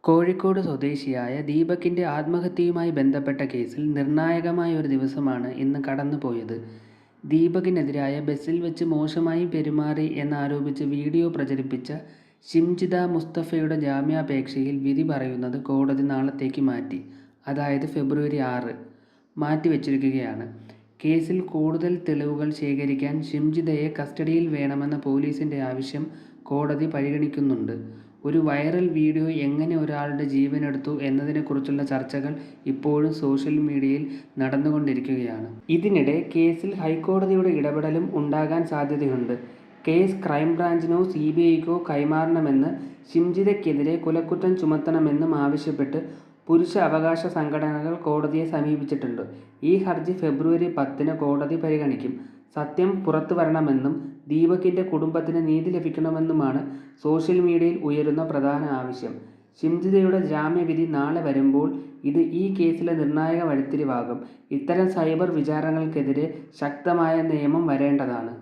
കോഴിക്കോട് സ്വദേശിയായ ദീപകിൻ്റെ ആത്മഹത്യയുമായി ബന്ധപ്പെട്ട കേസിൽ നിർണായകമായ ഒരു ദിവസമാണ് ഇന്ന് കടന്നുപോയത്. ദീപകിനെതിരായ ബസിൽ വെച്ച് മോശമായി പെരുമാറി എന്നാരോപിച്ച് വീഡിയോ പ്രചരിപ്പിച്ച ഷിംജിത മുസ്തഫയുടെ ജാമ്യാപേക്ഷയിൽ വിധി പറയുന്നത് കോടതി നാളത്തേക്ക് മാറ്റി, അതായത് ഫെബ്രുവരി 6 മാറ്റിവെച്ചിരിക്കുകയാണ്. കേസിൽ കൂടുതൽ തെളിവുകൾ ശേഖരിക്കാൻ ഷിംജിതയെ കസ്റ്റഡിയിൽ വേണമെന്ന പോലീസിൻ്റെ ആവശ്യം കോടതി പരിഗണിക്കുന്നുണ്ട്. ഒരു വൈറൽ വീഡിയോ എങ്ങനെ ഒരാളുടെ ജീവനെടുത്തു എന്നതിനെക്കുറിച്ചുള്ള ചർച്ചകൾ ഇപ്പോഴും സോഷ്യൽ മീഡിയയിൽ നടന്നുകൊണ്ടിരിക്കുകയാണ്. ഇതിനിടെ കേസിൽ ഹൈക്കോടതിയുടെ ഇടപെടലും ഉണ്ടാകാൻ സാധ്യതയുണ്ട്. കേസ് ക്രൈംബ്രാഞ്ചിനോ CBIക്കോ കൈമാറണമെന്ന്, ഷിംജിതയ്ക്കെതിരെ കൊലക്കുറ്റം ചുമത്തണമെന്നും ആവശ്യപ്പെട്ട് പുരുഷ അവകാശ സംഘടനകൾ കോടതിയെ സമീപിച്ചിട്ടുണ്ട്. ഈ ഹർജി ഫെബ്രുവരി 10 കോടതി പരിഗണിക്കും. സത്യം പുറത്തുവരണമെന്നും ദീപകിൻ്റെ കുടുംബത്തിന് നീതി ലഭിക്കണമെന്നുമാണ് സോഷ്യൽ മീഡിയയിൽ ഉയരുന്ന പ്രധാന ആവശ്യം. ഷിംജിതയുടെ ജാമ്യവിധി നാളെ വരുമ്പോൾ ഇത് ഈ കേസിലെ നിർണായക വഴിത്തിരിവാകും. ഇത്തരം സൈബർ വിചാരങ്ങൾക്കെതിരെ ശക്തമായ നിയമം വരേണ്ടതാണ്.